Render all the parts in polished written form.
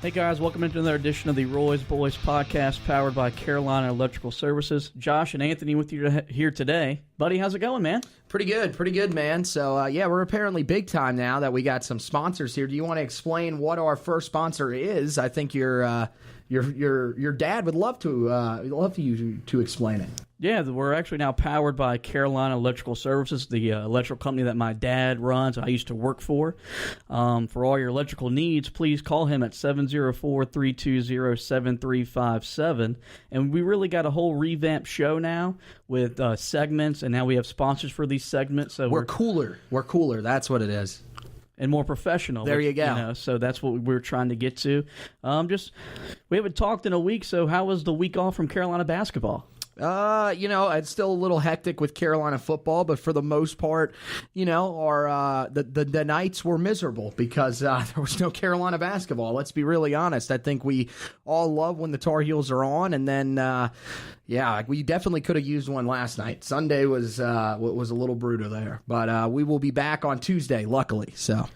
Hey guys, welcome into another edition of the Roy's Boys podcast powered by Carolina Electrical Services. Josh and Anthony with you here today. Buddy, how's it going, man? Pretty good, man. So, we're apparently big time now that we got some sponsors here. Do you want to explain what our first sponsor is? I think your dad would love you to explain it. Yeah, we're actually now powered by Carolina Electrical Services, the electrical company that my dad runs, I used to work for. For all your electrical needs, please call him at 704-320-7357. And we really got a whole revamped show now with segments, and now we have sponsors for these segments. So we're cooler. We're cooler. That's what it is. And more professional. There you go. So that's what we're trying to get to. We haven't talked in a week, so how was the week off from Carolina basketball? It's still a little hectic with Carolina football, but for the most part, the nights were miserable because there was no Carolina basketball. Let's be really honest. I think we all love when the Tar Heels are on, and then we definitely could have used one last night. Sunday was a little brutal there, but we will be back on Tuesday, luckily. So.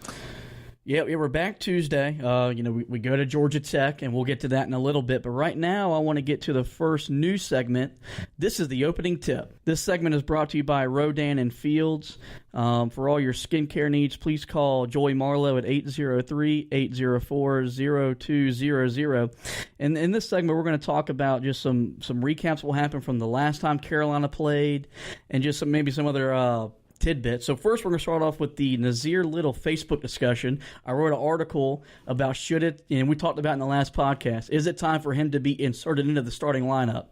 Yeah, we're back Tuesday. We go to Georgia Tech, and we'll get to that in a little bit. But right now, I want to get to the first news segment. This is the opening tip. This segment is brought to you by Rodan and Fields. For all your skincare needs, please call Joey Marlowe at 803-804-0200. And in this segment, we're going to talk about just some recaps will happen from the last time Carolina played, and just maybe some other tidbit. So first, we're going to start off with the Nassir Little Facebook discussion. I wrote an article about and we talked about in the last podcast, is it time for him to be inserted into the starting lineup?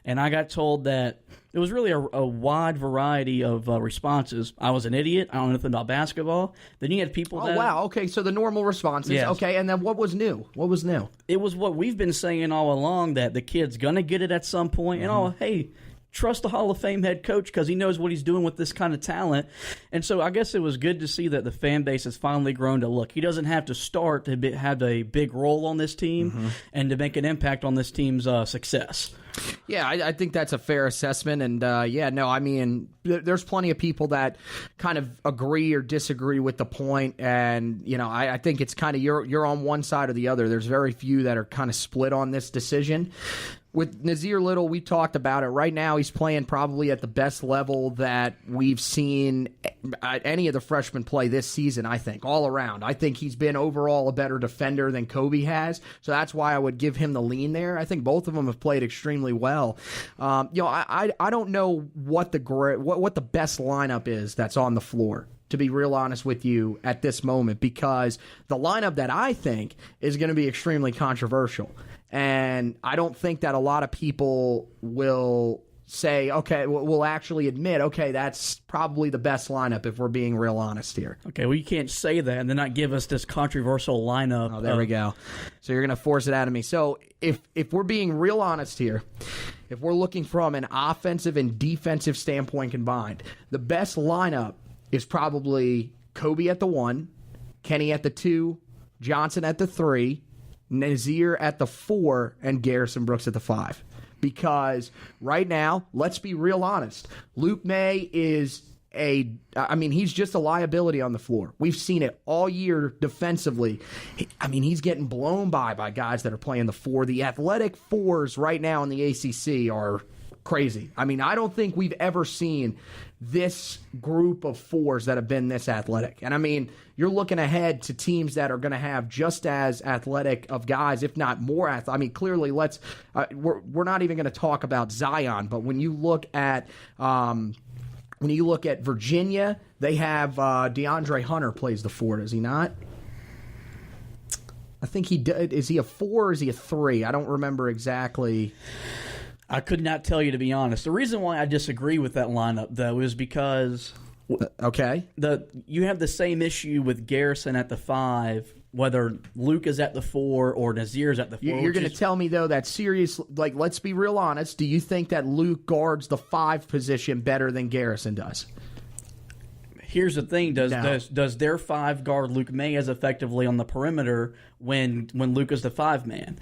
And I got told that it was really a wide variety of responses. I was an idiot. I don't know anything about basketball. Then you had people that... Oh, wow. Okay, so the normal responses. Yes. Okay, and then what was new? What was new? It was what we've been saying all along, that the kid's going to get it at some point. And, hey... trust the Hall of Fame head coach because he knows what he's doing with this kind of talent. And so I guess it was good to see that the fan base has finally grown to look. He doesn't have to start to have a big role on this team and to make an impact on this team's success. Yeah, I think that's a fair assessment. And, there's plenty of people that kind of agree or disagree with the point. And, I think it's kind of you're on one side or the other. There's very few that are kind of split on this decision. With Nassir Little, we talked about it. Right now, he's playing probably at the best level that we've seen any of the freshmen play this season, I think, all around. I think he's been overall a better defender than Kobe has, so that's why I would give him the lean there. I think both of them have played extremely well. I don't know what the best lineup is that's on the floor, to be real honest with you at this moment, because the lineup that I think is going to be extremely controversial. And I don't think that a lot of people will say, okay, we'll actually admit, okay, that's probably the best lineup if we're being real honest here. Okay, well, you can't say that and then not give us this controversial lineup. Oh, there we go. So you're going to force it out of me. So if we're being real honest here, if we're looking from an offensive and defensive standpoint combined, the best lineup is probably Kobe at the 1, Kenny at the 2, Johnson at the 3, Nassir at the 4, and Garrison Brooks at the 5. Because right now, let's be real honest, Luke May is he's just a liability on the floor. We've seen it all year defensively. He's getting blown by guys that are playing the 4. The athletic 4s right now in the ACC are crazy. I don't think we've ever seen this group of 4s that have been this athletic. And you're looking ahead to teams that are going to have just as athletic of guys, if not more athletic. Clearly, we're not even going to talk about Zion, but when you look at Virginia, they have DeAndre Hunter plays the 4, does he not? I think he did. Is he a 4 or is he a 3? I don't remember exactly. I could not tell you, to be honest. The reason why I disagree with that lineup, though, is because you have the same issue with Garrison at the 5, whether Luke is at the 4 or Nassir is at the 4. You're going to tell me, though, that let's be real honest, do you think that Luke guards the 5 position better than Garrison does? Here's the thing: does their 5 guard Luke May as effectively on the perimeter when Luke is the 5 man?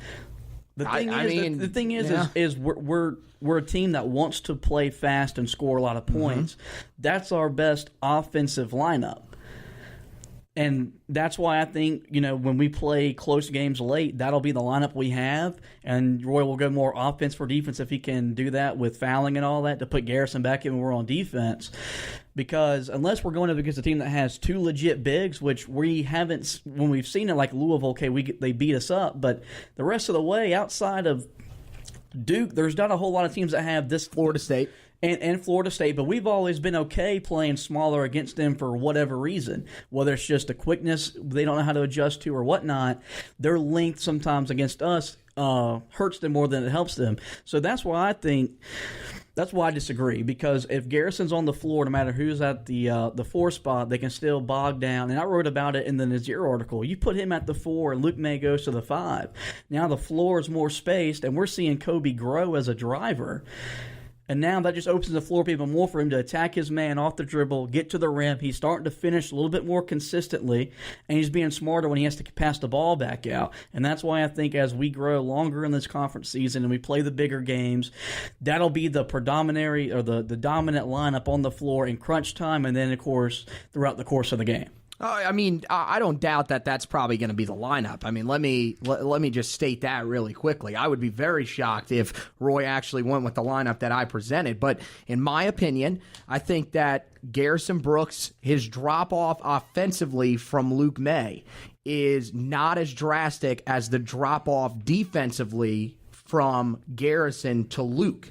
The thing is we're a team that wants to play fast and score a lot of points. That's our best offensive lineup. And that's why I think, when we play close games late, that'll be the lineup we have. And Roy will go more offense for defense if he can do that with fouling and all that, to put Garrison back in when we're on defense. Because unless we're going up against a team that has two legit bigs, which we haven't, when we've seen it like Louisville, okay, they beat us up. But the rest of the way, outside of Duke, there's not a whole lot of teams that have this. Florida State. And Florida State, but we've always been okay playing smaller against them for whatever reason, whether it's just the quickness they don't know how to adjust to or whatnot. Their length sometimes against us hurts them more than it helps them. So that's why I disagree, because if Garrison's on the floor, no matter who's at the 4 spot, they can still bog down. And I wrote about it in the Nazir article. You put him at the 4 and Luke May goes to the 5. Now the floor is more spaced, and we're seeing Kobe grow as a driver. And now that just opens the floor even more for him to attack his man off the dribble, get to the rim. He's starting to finish a little bit more consistently, and he's being smarter when he has to pass the ball back out. And that's why I think as we grow longer in this conference season and we play the bigger games, that'll be the predominant or the dominant lineup on the floor in crunch time, and then, of course, throughout the course of the game. I mean, I don't doubt that that's probably going to be the lineup. I mean, let me just state that really quickly. I would be very shocked if Roy actually went with the lineup that I presented. But in my opinion, I think that Garrison Brooks, his drop-off offensively from Luke May is not as drastic as the drop-off defensively from Garrison to Luke.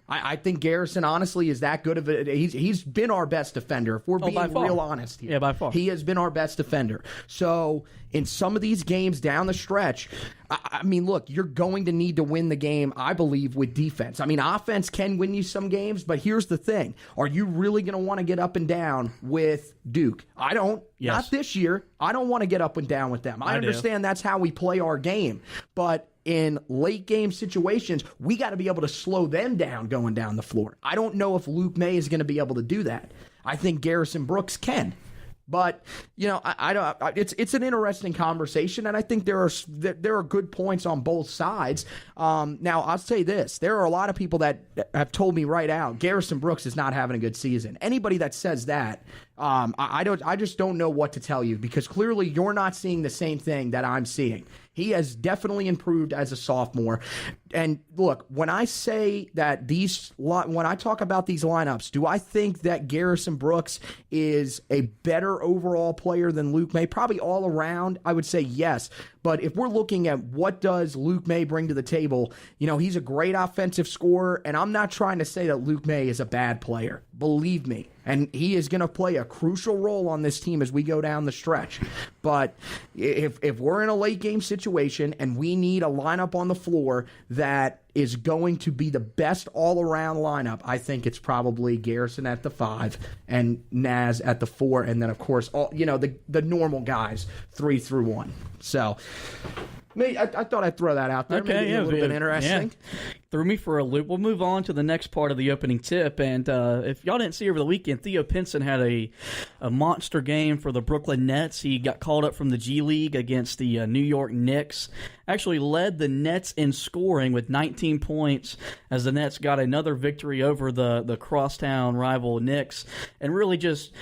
I think Garrison, honestly, is that good of a. He's been our best defender. If we're being real honest here, yeah, by far, he has been our best defender. So in some of these games down the stretch, I mean, look, you're going to need to win the game, I believe, with defense. I mean, offense can win you some games, but here's the thing: are you really going to want to get up and down with Duke? I don't. Yes. Not this year. I don't want to get up and down with them. I understand that's how we play our game, but in late game situations, we got to be able to slow them down going down the floor. I don't know if Luke May is going to be able to do that. I think Garrison Brooks can. But, I don't. It's an interesting conversation, and I think there are good points on both sides. Now, I'll say this: there are a lot of people that have told me right out Garrison Brooks is not having a good season. Anybody that says that, I just don't know what to tell you, because clearly you're not seeing the same thing that I'm seeing. He has definitely improved as a sophomore. And look, when I say that when I talk about these lineups, do I think that Garrison Brooks is a better overall player than Luke May? Probably all around, I would say yes. But if we're looking at what does Luke May bring to the table, he's a great offensive scorer, and I'm not trying to say that Luke May is a bad player. Believe me. And he is going to play a crucial role on this team as we go down the stretch. But if we're in a late game situation and we need a lineup on the floor that is going to be the best all-around lineup, I think it's probably Garrison at the 5 and Naz at the 4, and then, of course, the normal guys 3 through 1. So I thought I'd throw that out there. Okay, maybe a little bit interesting. Yeah. Threw me for a loop. We'll move on to the next part of the opening tip. And if y'all didn't see over the weekend, Theo Pinson had a monster game for the Brooklyn Nets. He got called up from the G League against the New York Knicks. Actually led the Nets in scoring with 19 points as the Nets got another victory over the crosstown rival Knicks. And really just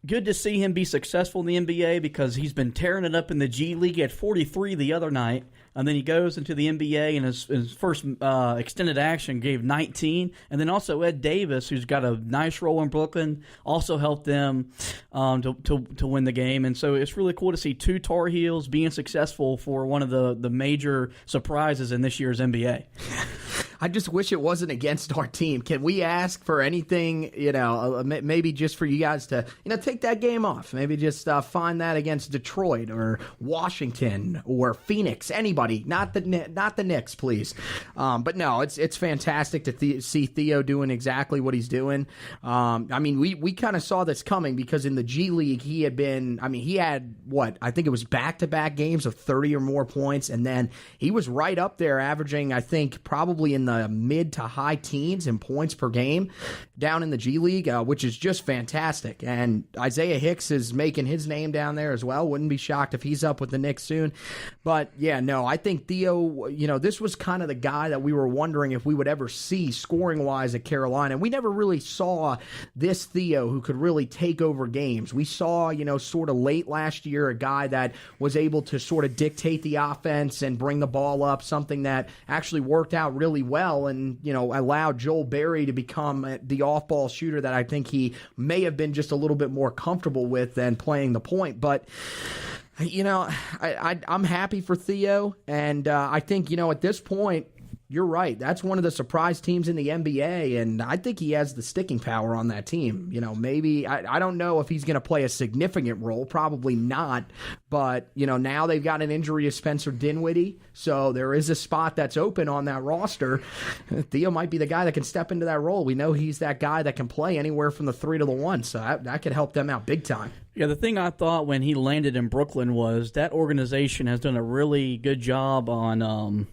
good to see him be successful in the NBA, because he's been tearing it up in the G League. He had 43 the other night, and then he goes into the NBA, and his first extended action gave 19. And then also Ed Davis, who's got a nice role in Brooklyn, also helped them to win the game. And so it's really cool to see two Tar Heels being successful for one of the major surprises in this year's NBA. I just wish it wasn't against our team. Can we ask for anything, maybe just for you guys to, take that game off? Maybe just find that against Detroit or Washington or Phoenix, anybody. Not the Knicks, please. But no, it's fantastic to see Theo doing exactly what he's doing. We kind of saw this coming, because in the G League he had what? I think it was back-to-back games of 30 or more points, and then he was right up there averaging, I think, probably in the mid to high teens in points per game down in the G League, which is just fantastic. And Isaiah Hicks is making his name down there as well. Wouldn't be shocked if he's up with the Knicks soon. But yeah, no, I think Theo, this was kind of the guy that we were wondering if we would ever see scoring-wise at Carolina. We never really saw this Theo who could really take over games. We saw, sort of late last year, a guy that was able to sort of dictate the offense and bring the ball up, something that actually worked out really well and, allowed Joel Berry to become the off-ball shooter that I think he may have been just a little bit more comfortable with than playing the point. But I'm happy for Theo, and I think, at this point, you're right. That's one of the surprise teams in the NBA, and I think he has the sticking power on that team. Maybe I don't know if he's going to play a significant role. Probably not. But, now they've got an injury to Spencer Dinwiddie, so there is a spot that's open on that roster. Theo might be the guy that can step into that role. We know he's that guy that can play anywhere from the 3 to the 1, so that could help them out big time. Yeah, the thing I thought when he landed in Brooklyn was that organization has done a really good job on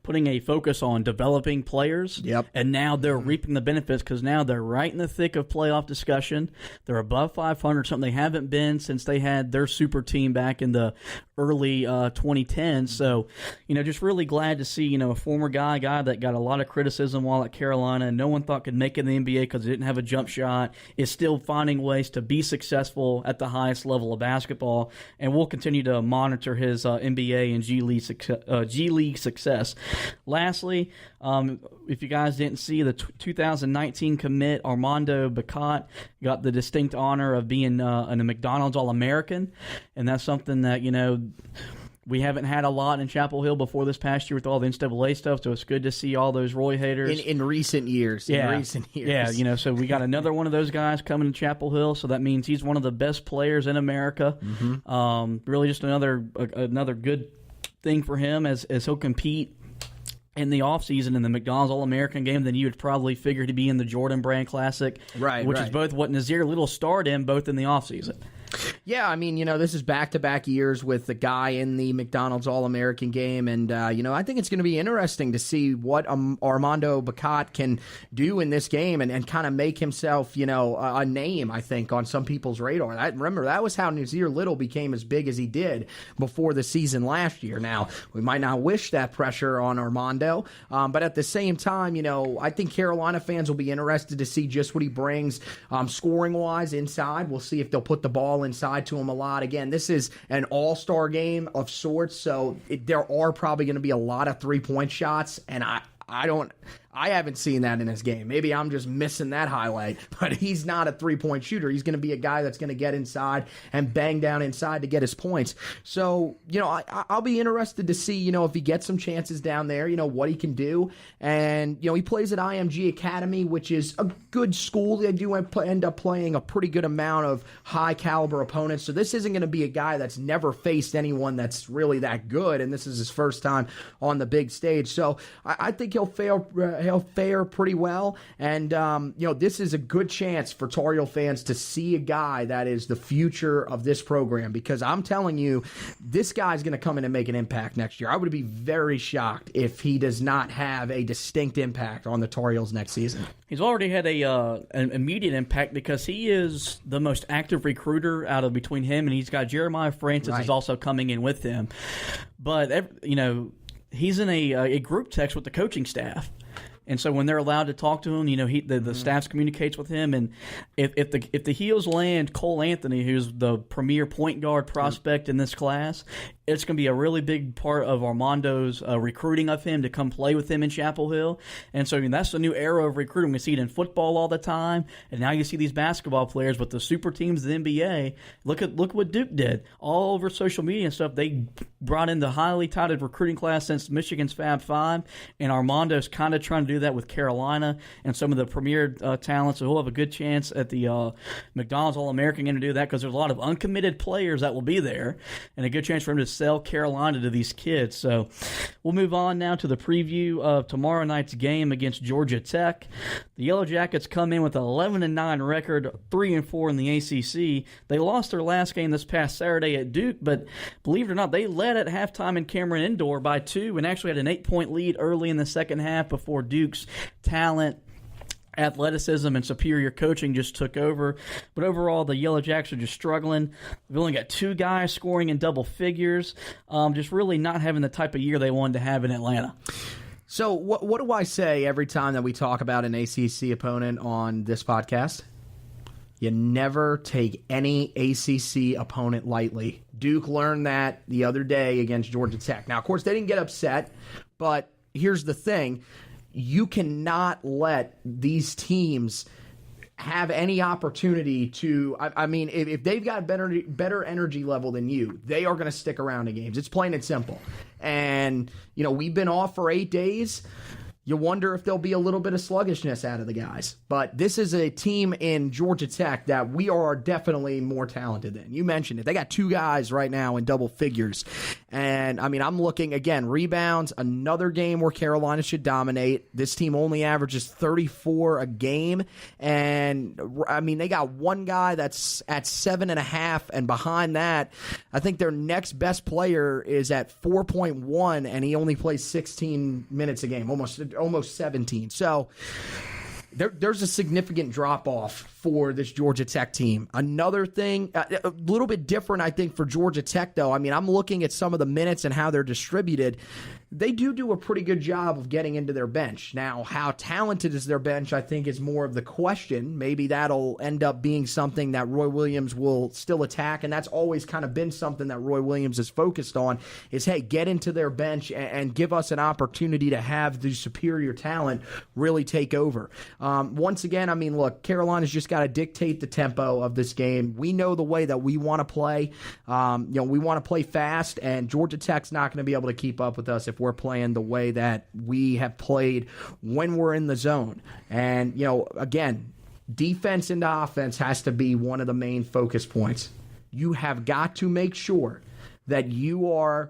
putting a focus on developing players. Yep. And now they're reaping the benefits because now they're right in the thick of playoff discussion. They're above 500, something they haven't been since they had their super team back in the early 2010s. So, just really glad to see, a former guy that got a lot of criticism while at Carolina and no one thought could make it in the NBA because he didn't have a jump shot, is still finding ways to be successful at the highest level of basketball. And we'll continue to monitor his NBA and G League success. Lastly, if you guys didn't see, the 2019 commit Armando Bacot got the distinct honor of being a McDonald's All-American, and that's something that, we haven't had a lot in Chapel Hill before this past year with all the NCAA stuff, so it's good to see all those Roy haters. In recent years. Yeah, so we got another one of those guys coming to Chapel Hill, so that means he's one of the best players in America. Mm-hmm. Really just another good thing for him as he'll compete in the offseason in the McDonald's All-American game than you would probably figure to be in the Jordan Brand Classic, which is both what Nazir Little starred in both in the offseason. Yeah, I mean, this is back-to-back years with the guy in the McDonald's All-American game, and, I think it's going to be interesting to see what Armando Bacot can do in this game and kind of make himself, a name, I think, on some people's radar. Remember, that was how Nazir Little became as big as he did before the season last year. Now, we might not wish that pressure on Armando, but at the same time, I think Carolina fans will be interested to see just what he brings scoring-wise inside. We'll see if they'll put the ball inside to him a lot. Again, this is an all-star game of sorts, so there are probably going to be a lot of three-point shots, and I haven't seen that in his game. Maybe I'm just missing that highlight, but he's not a three-point shooter. He's going to be a guy that's going to get inside and bang down inside to get his points. So, I'll be interested to see, if he gets some chances down there, what he can do. And, he plays at IMG Academy, which is a good school. They do end up playing a pretty good amount of high-caliber opponents. So this isn't going to be a guy that's never faced anyone that's really that good, and this is his first time on the big stage. So I think he'll fare pretty well, and this is a good chance for Tar Heel fans to see a guy that is the future of this program, because I'm telling you, this guy's going to come in and make an impact next year. I would be very shocked if he does not have a distinct impact on the Tar Heels next season. He's already had an immediate impact because he is the most active recruiter out of between him, and he's got Jeremiah Francis is also coming in with him. But he's in a group text with the coaching staff. And so when they're allowed to talk to him, the staff communicates with him. And if the Heels land Cole Anthony, who's the premier point guard prospect in this class, it's going to be a really big part of Armando's recruiting of him to come play with him in Chapel Hill. And so that's a new era of recruiting. We see it in football all the time, and now you see these basketball players with the super teams of the NBA. Look what Duke did. All over social media and stuff, they brought in the highly touted recruiting class since Michigan's Fab Five, and Armando's kind of trying to do that with Carolina and some of the premier talents. So he'll have a good chance at the McDonald's All-American game to do that, because there's a lot of uncommitted players that will be there, and a good chance for him to sell Carolina to these kids. So we'll move on now to the preview of tomorrow night's game against Georgia Tech. The Yellow Jackets come in with an 11-9 record, 3-4 in the ACC. They lost their last game this past Saturday at Duke, but believe it or not, they led at halftime in Cameron Indoor by 2 and actually had an 8-point lead early in the second half before Duke Duke's talent, athleticism, and superior coaching just took over. But overall, the Yellow Jacks are just struggling. We've only got 2 guys scoring in double figures. Just really not having the type of year they wanted to have in Atlanta. So what do I say every time that we talk about an ACC opponent on this podcast? You never take any ACC opponent lightly. Duke learned that the other day against Georgia Tech. Now, of course, they didn't get upset, but here's the thing. You cannot let these teams have any opportunity to, I mean, if they've got better energy level than you, they are going to stick around in games. It's plain and simple. And, we've been off for 8 days. You wonder if there'll be a little bit of sluggishness out of the guys. But this is a team in Georgia Tech that we are definitely more talented than. You mentioned it. They got 2 guys right now in double figures. And, I'm looking, again, rebounds, another game where Carolina should dominate. This team only averages 34 a game. And, they got one guy that's at 7.5. And behind that, I think their next best player is at 4.1, and he only plays 16 minutes a game, almost 17. So there's a significant drop-off for this Georgia Tech team. Another thing, a little bit different, I think, for Georgia Tech, though. I'm looking at some of the minutes and how they're distributed. They do a pretty good job of getting into their bench. Now, how talented is their bench, I think, is more of the question. Maybe that'll end up being something that Roy Williams will still attack, and that's always kind of been something that Roy Williams is focused on, is, hey, get into their bench and give us an opportunity to have the superior talent really take over. Once again, look, Carolina's just got to dictate the tempo of this game. We know the way that we want to play. We want to play fast, and Georgia Tech's not going to be able to keep up with us if we're playing the way that we have played when we're in the zone. And, again, defense into offense has to be one of the main focus points. You have got to make sure that you are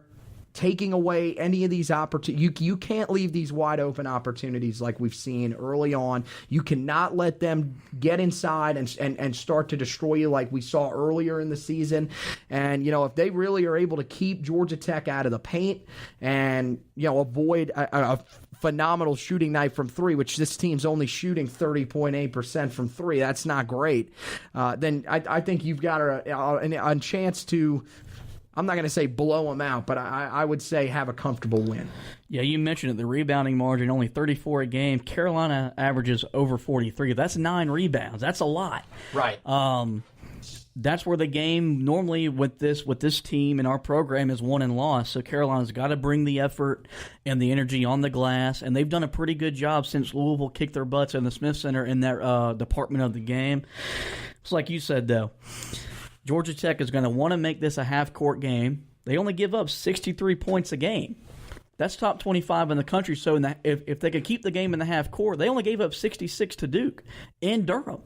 taking away any of these opportunities. You can't leave these wide open opportunities like we've seen early on. You cannot let them get inside and start to destroy you like we saw earlier in the season. And, if they really are able to keep Georgia Tech out of the paint and, avoid a phenomenal shooting night from 3, which this team's only shooting 30.8% from 3, that's not great, then I think you've got a chance to, I'm not going to say blow them out, but I would say have a comfortable win. Yeah, you mentioned it, the rebounding margin, only 34 a game. Carolina averages over 43. That's 9 rebounds. That's a lot. Right. That's where the game normally with this team in our program is won and lost. So Carolina's got to bring the effort and the energy on the glass, and they've done a pretty good job since Louisville kicked their butts in the Smith Center in their department of the game. It's like you said, though. Georgia Tech is going to want to make this a half-court game. They only give up 63 points a game. That's top 25 in the country. So if they could keep the game in the half court, they only gave up 66 to Duke in Durham.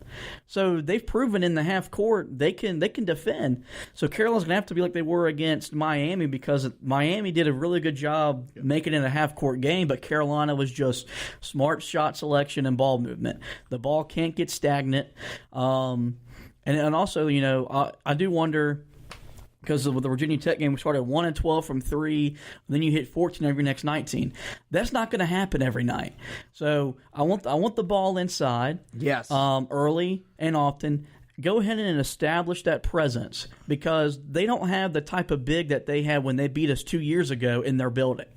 So they've proven in the half court they can defend. So Carolina's going to have to be like they were against Miami, because Miami did a really good job making it a half court game, but Carolina was just smart shot selection and ball movement. The ball can't get stagnant. And also, I do wonder, because with the Virginia Tech game, we started 1-12 from 3, then you hit 14 over your next 19. That's not going to happen every night. So I want the ball inside, yes, early and often. Go ahead and establish that presence, because they don't have the type of big that they had when they beat us 2 years ago in their building.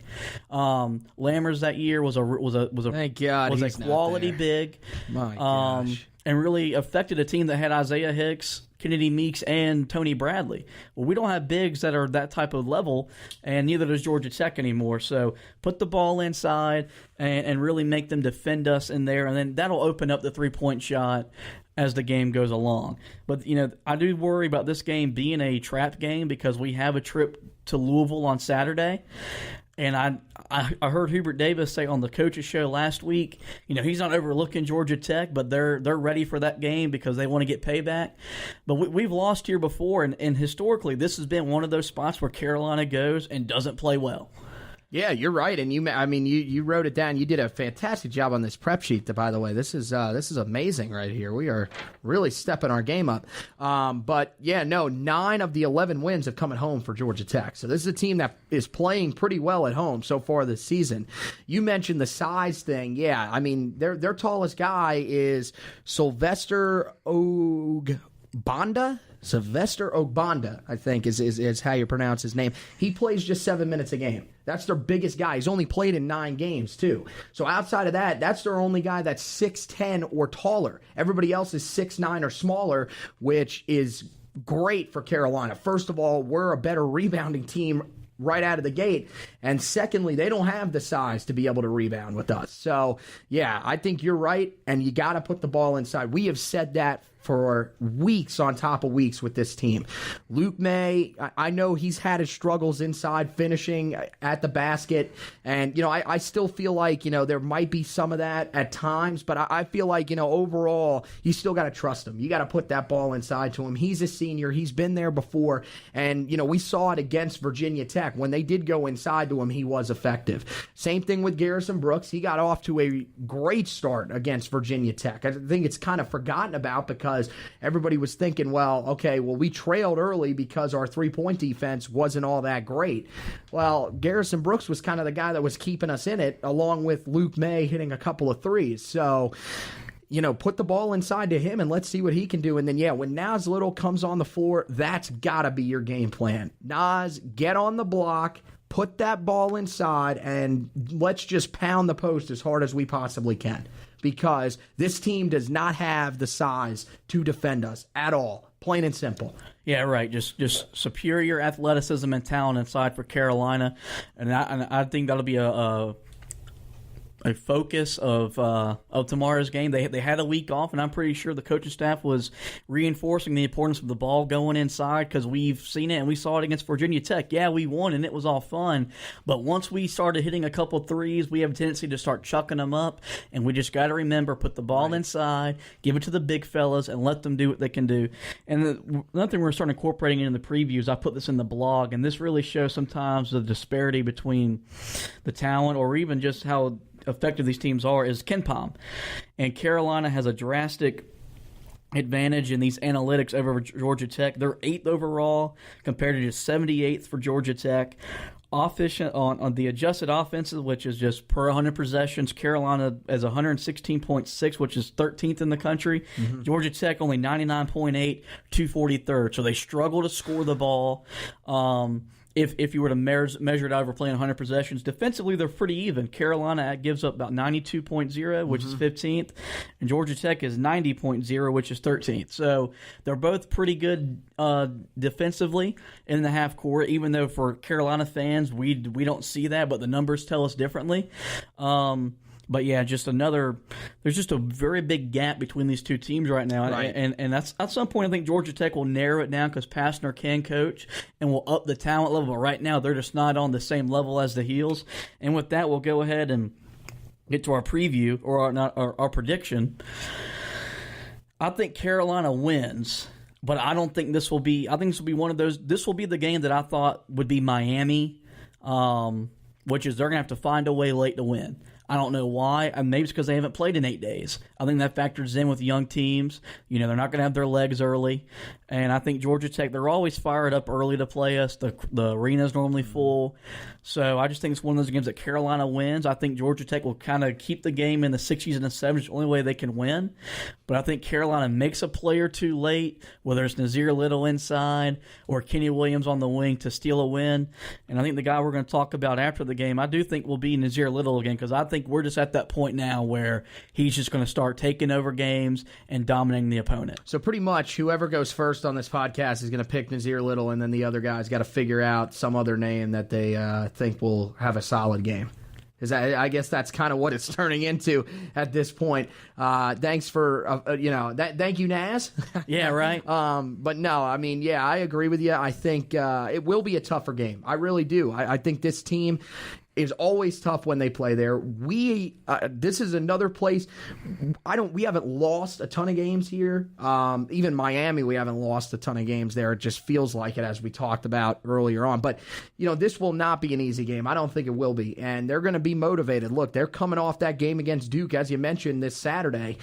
Lammers that year was a thank God was a quality big. My gosh. And really affected a team that had Isaiah Hicks, Kennedy Meeks, and Tony Bradley. Well, we don't have bigs that are that type of level, and neither does Georgia Tech anymore. So put the ball inside and really make them defend us in there, and then that'll open up the three-point shot as the game goes along. But, I do worry about this game being a trap game, because we have a trip to Louisville on Saturday. And I heard Hubert Davis say on the coach's show last week, he's not overlooking Georgia Tech, but they're ready for that game because they want to get payback. But we've lost here before, and historically this has been one of those spots where Carolina goes and doesn't play well. Yeah, you're right, and you wrote it down. You did a fantastic job on this prep sheet. By the way, this is amazing right here. We are really stepping our game up. But yeah, no, 9 of the 11 wins have come at home for Georgia Tech. So this is a team that is playing pretty well at home so far this season. You mentioned the size thing. Yeah, I mean their tallest guy is Sylvester Ogbonda. Sylvester Ogbonda, I think, is how you pronounce his name. He plays just 7 minutes a game. That's their biggest guy. He's only played in 9 games, too. So outside of that, that's their only guy that's 6'10 or taller. Everybody else is 6'9 or smaller, which is great for Carolina. First of all, we're a better rebounding team right out of the gate. And secondly, they don't have the size to be able to rebound with us. So, yeah, I think you're right, and you got to put the ball inside. We have said that for weeks on top of weeks with this team. Luke May, I know he's had his struggles inside finishing at the basket, and I still feel like there might be some of that at times, but I feel like overall you still got to trust him. You got to put that ball inside to him. He's a senior. He's been there before, and we saw it against Virginia Tech. When they did go inside to him, he was effective. Same thing with Garrison Brooks. He got off to a great start against Virginia Tech. I think it's kind of forgotten about because everybody was thinking, we trailed early because our three-point defense wasn't all that great. Well, Garrison Brooks was kind of the guy that was keeping us in it, along with Luke May hitting a couple of threes. So, put the ball inside to him and let's see what he can do. And then, when Nas Little comes on the floor, that's got to be your game plan. Nas, get on the block, put that ball inside, and let's just pound the post as hard as we possibly can. Because this team does not have the size to defend us at all, plain and simple. Yeah, right. Just superior athleticism and talent inside for Carolina, and I think that'll be a focus of tomorrow's game. They had a week off, and I'm pretty sure the coaching staff was reinforcing the importance of the ball going inside because we've seen it and we saw it against Virginia Tech. Yeah, we won and it was all fun, but once we started hitting a couple threes, we have a tendency to start chucking them up, and we just got to remember, put the ball inside, give it to the big fellas, and let them do what they can do. And another thing we're starting incorporating in the previews, I put this in the blog, and this really shows sometimes the disparity between the talent or even just how effective these teams are, is KenPom. And Carolina has a drastic advantage in these analytics over Georgia Tech. They're 8th overall compared to just 78th for Georgia Tech. Efficient on the adjusted offenses, which is just per 100 possessions, Carolina has 116.6, which is 13th in the country. Mm-hmm. Georgia Tech only 99.8, 243rd. So they struggle to score the ball. If you were to measure it out over playing 100 possessions, defensively they're pretty even. Carolina gives up about 92.0, which is 15th, and Georgia Tech is 90.0, which is 13th. So they're both pretty good defensively in the half court, even though for Carolina fans we don't see that, but the numbers tell us differently. But yeah, there's just a very big gap between these two teams right now. Right. And that's at some point I think Georgia Tech will narrow it down because Pastner can coach and will up the talent level. But right now they're just not on the same level as the Heels. And with that, we'll go ahead and get to our preview or our prediction. I think Carolina wins, but I don't think this will be. I think this will be one of those. This will be the game that I thought would be Miami, which is they're going to have to find a way late to win. I don't know why. Maybe it's because they haven't played in 8 days. I think that factors in with young teams. They're not going to have their legs early. And I think Georgia Tech, they're always fired up early to play us. The arena's normally full. So I just think it's one of those games that Carolina wins. I think Georgia Tech will kind of keep the game in the 60s and the 70s. It's the only way they can win. But I think Carolina makes a play or two late, whether it's Nazir Little inside or Kenny Williams on the wing to steal a win. And I think the guy we're going to talk about after the game, I do think will be Nazir Little again, because I think we're just at that point now where he's just going to start taking over games and dominating the opponent. So pretty much whoever goes first on this podcast is going to pick Nazir Little, and then the other guys got to figure out some other name that they think will have a solid game. I guess that's kind of what it's turning into at this point. Thanks for, thank you, Naz. Yeah, right. But no, I mean, yeah, I agree with you. I think it will be a tougher game. I really do. I think this team, is always tough when they play there. This is another place. We haven't lost a ton of games here. Even Miami, we haven't lost a ton of games there. It just feels like it, as we talked about earlier on. But, this will not be an easy game. I don't think it will be. And they're going to be motivated. Look, they're coming off that game against Duke, as you mentioned, this Saturday.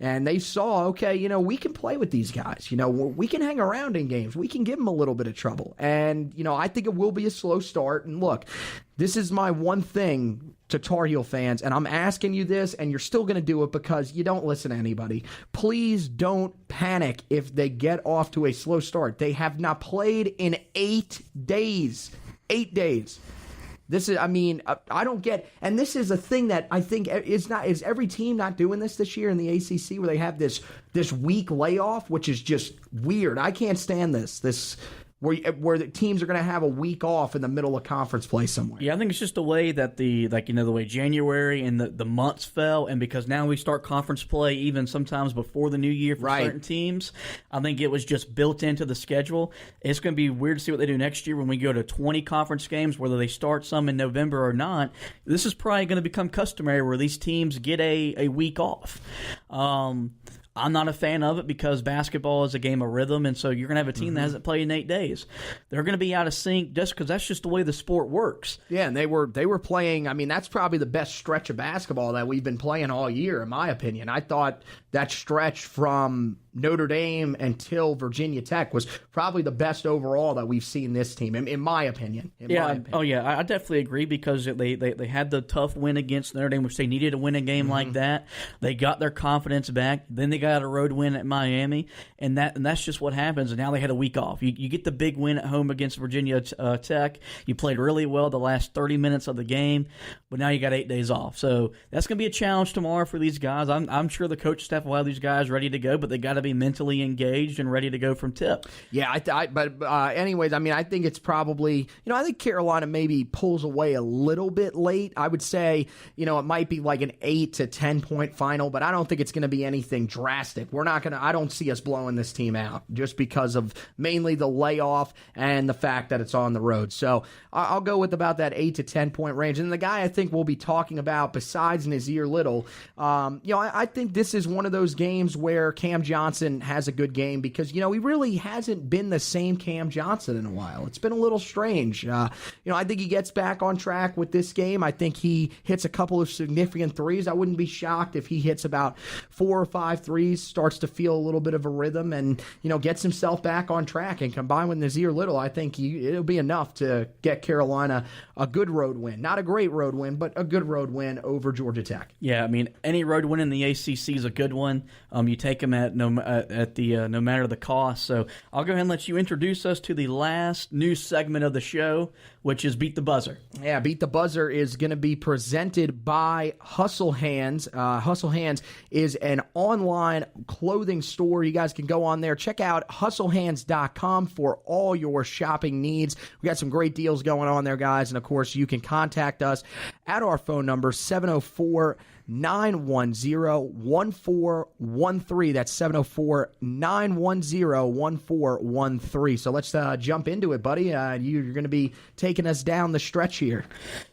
And they saw, okay, we can play with these guys. We can hang around in games. We can give them a little bit of trouble. And, I think it will be a slow start. And look, this is my one thing to Tar Heel fans, and I'm asking you this, and you're still going to do it because you don't listen to anybody. Please don't panic if they get off to a slow start. They have not played in 8 days. 8 days. This is, I don't get, and this is a thing that I think is every team not doing this year in the ACC, where they have this week layoff, which is just weird. I can't stand this. Where the teams are going to have a week off in the middle of conference play somewhere. Yeah, I think it's just the way that the way January and the months fell, and because now we start conference play even sometimes before the new year for certain teams, I think it was just built into the schedule. It's going to be weird to see what they do next year when we go to 20 conference games, whether they start some in November or not. This is probably going to become customary where these teams get a week off. I'm not a fan of it because basketball is a game of rhythm, and so you're going to have a team that hasn't played in 8 days. They're going to be out of sync just because that's just the way the sport works. Yeah, and they were playing. That's probably the best stretch of basketball that we've been playing all year, in my opinion. I thought that stretch from Notre Dame until Virginia Tech was probably the best overall that we've seen this team, in my opinion. Oh yeah, I definitely agree because they had the tough win against Notre Dame, which they needed to win a game like that. They got their confidence back. Then they got a road win at Miami, and that's just what happens. And now they had a week off. You get the big win at home against Virginia Tech. You played really well the last 30 minutes of the game, but now you got 8 days off. So that's going to be a challenge tomorrow for these guys. I'm sure the coach staff will have these guys ready to go, but they got to be mentally engaged and ready to go from tip. Yeah, anyways, I think it's probably, I think Carolina maybe pulls away a little bit late. I would say, it might be like an 8 to 10 point final, but I don't think it's going to be anything drastic. I don't see us blowing this team out just because of mainly the layoff and the fact that it's on the road. So I'll go with about that 8 to 10 point range. And the guy I think we'll be talking about besides Nazir Little, I think this is one of those games where Cam Johnson has a good game because, he really hasn't been the same Cam Johnson in a while. It's been a little strange. I think he gets back on track with this game. I think he hits a couple of significant threes. I wouldn't be shocked if he hits about 4 or 5 threes, starts to feel a little bit of a rhythm and, gets himself back on track. And combined with Nazir Little, I think it'll be enough to get Carolina a good road win. Not a great road win, but a good road win over Georgia Tech. Yeah, any road win in the ACC is a good one. You take them at no matter the cost. So I'll go ahead and let you introduce us to the last new segment of the show, which is Beat the Buzzer. Yeah, Beat the Buzzer is going to be presented by Hustle Hands. Hustle Hands is an online clothing store. You guys can go on there. Check out hustlehands.com for all your shopping needs. We got some great deals going on there, guys. And, of course, you can contact us at our phone number, 704-910-1413. That's 704-910-1413. So let's jump into it, buddy. You're going to be taking us down the stretch here.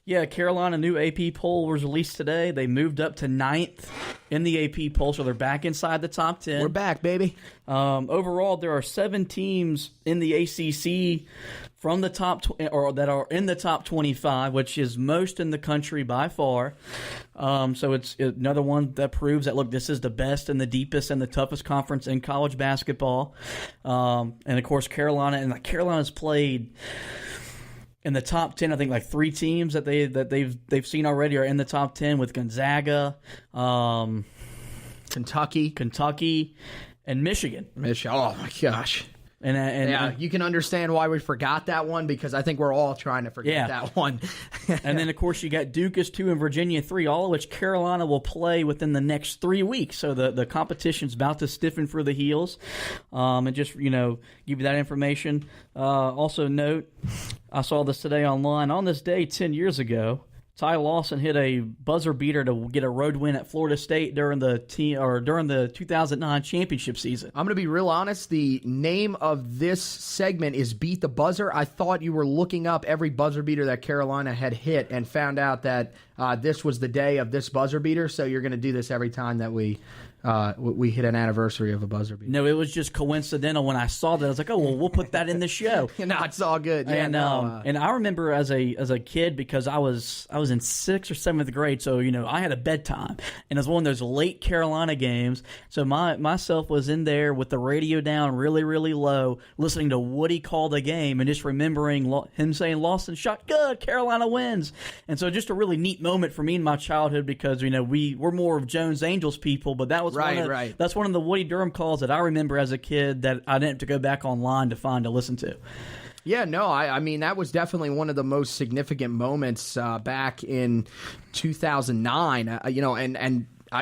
Yeah, Carolina new AP poll was released today. They moved up to 9th in the AP poll, so they're back inside the top 10. We're back, baby. Overall, there are 7 teams in the ACC from the top or that are in the top 25, which is most in the country by far. So it's another one that proves that, look, this is the best and the deepest and the toughest conference in college basketball. And of course, Carolina's played in the top 10. I think like 3 teams that they've seen already are in the top 10 with Gonzaga, Kentucky, and Michigan. Oh my gosh. And you can understand why we forgot that one because I think we're all trying to forget that one. And then, of course, you got Duke is 2 and Virginia 3, all of which Carolina will play within the next 3 weeks. So the competition's about to stiffen for the heels. And just, give you that information. Also note, I saw this today online. On this day 10 years ago, Ty Lawson hit a buzzer beater to get a road win at Florida State during the 2009 championship season. I'm going to be real honest. The name of this segment is Beat the Buzzer. I thought you were looking up every buzzer beater that Carolina had hit and found out that this was the day of this buzzer beater. So you're going to do this every time that we hit an anniversary of a buzzer beater. No, it was just coincidental. When I saw that, I was like, "Oh, well, we'll put that in the show." No, it's all good. Yeah, and I remember as a kid, because I was in 6th or 7th grade, so I had a bedtime, and it was one of those late Carolina games. So myself was in there with the radio down really, really low, listening to Woody call the game, and just remembering him saying, "Lawson shot good, Carolina wins." And so just a really neat moment for me in my childhood, because we're more of Jones Angels people, but that was right. That's one of the Woody Durham calls that I remember as a kid that I didn't have to go back online to listen to. Yeah, no, I mean, that was definitely one of the most significant moments back in 2009,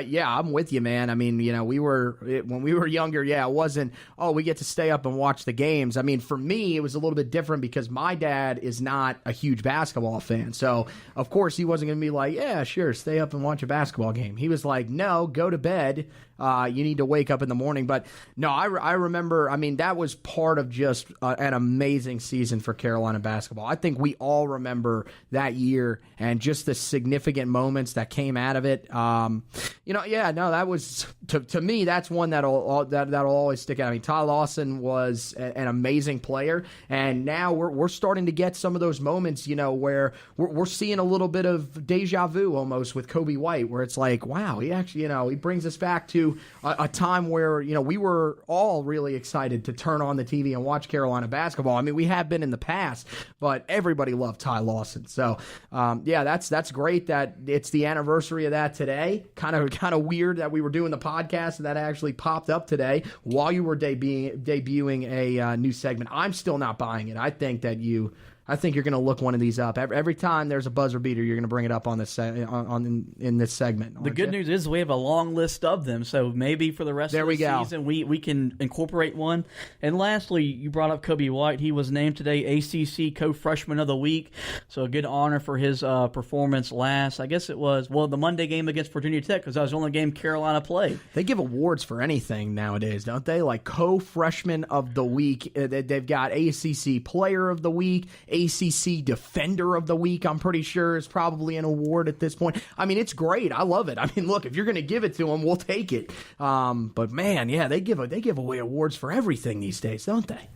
yeah, I'm with you, man. I mean, when we were younger, it wasn't, we get to stay up and watch the games. I mean, for me, it was a little bit different because my dad is not a huge basketball fan. So, of course, he wasn't going to be like, yeah, sure, stay up and watch a basketball game. He was like, no, go to bed. You need to wake up in the morning. But no, I remember, I mean, that was part of just an amazing season for Carolina basketball. I think we all remember that year and just the significant moments that came out of it. That was, to me, that's one that'll always stick out. I mean, Ty Lawson was an amazing player, and now we're starting to get some of those moments, where we're seeing a little bit of deja vu almost with Kobe White, where it's like, wow, he actually, he brings us back to a time where, we were all really excited to turn on the TV and watch Carolina basketball. I mean, we have been in the past, but everybody loved Ty Lawson. So, that's great that it's the anniversary of that today. Kind of weird that we were doing the podcast and that actually popped up today while you were debuting a new segment. I'm still not buying it. I think you're going to look one of these up. Every time there's a buzzer beater, you're going to bring it up on this in this segment. The good news is we have a long list of them, so maybe for the rest of the season we can incorporate one. And lastly, you brought up Kobe White. He was named today ACC Co-Freshman of the Week, so a good honor for his performance last. I guess it was the Monday game against Virginia Tech, because that was the only game Carolina played. They give awards for anything nowadays, don't they? Like Co-Freshman of the Week. They've got ACC Player of the Week. ACC Defender of the Week, I'm pretty sure, is probably an award at this point. I mean, it's great. I love it. I mean, look, if you're going to give it to them, we'll take it. But man, yeah, they give away awards for everything these days, don't they?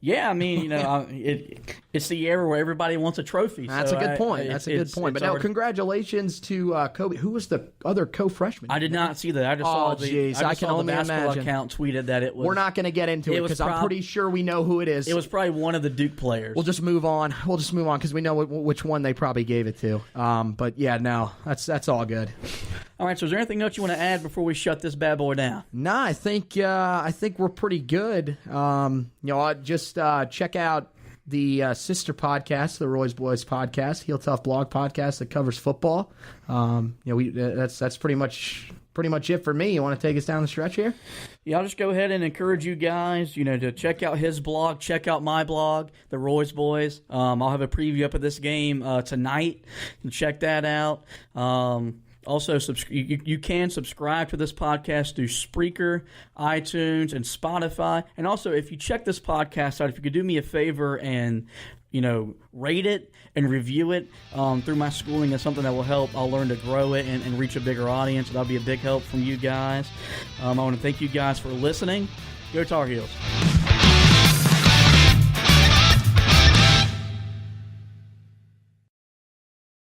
Yeah, I mean, it's the era where everybody wants a trophy. That's a good point. But now, congratulations to Kobe. Who was the other co-freshman? I did not see that. I just saw the basketball account tweeted that it was. We're not going to get into it because I'm pretty sure we know who it is. It was probably one of the Duke players. We'll just move on because we know which one they probably gave it to. But yeah, no, that's all good. All right. So, is there anything else you want to add before we shut this bad boy down? No, I think we're pretty good. Just check out the sister podcast, the Roy's Boys podcast, Heel Tough Blog podcast that covers football. That's pretty much it for me. You want to take us down the stretch here? Yeah, I'll just go ahead and encourage you guys, to check out his blog, check out my blog, the Roy's Boys. I'll have a preview up of this game tonight. And check that out. Also, you can subscribe to this podcast through Spreaker, iTunes, and Spotify. And also, if you check this podcast out, if you could do me a favor and rate it and review it through my schooling, is something that will help. I'll learn to grow it and reach a bigger audience. That'll be a big help from you guys. I want to thank you guys for listening. Go Tar Heels.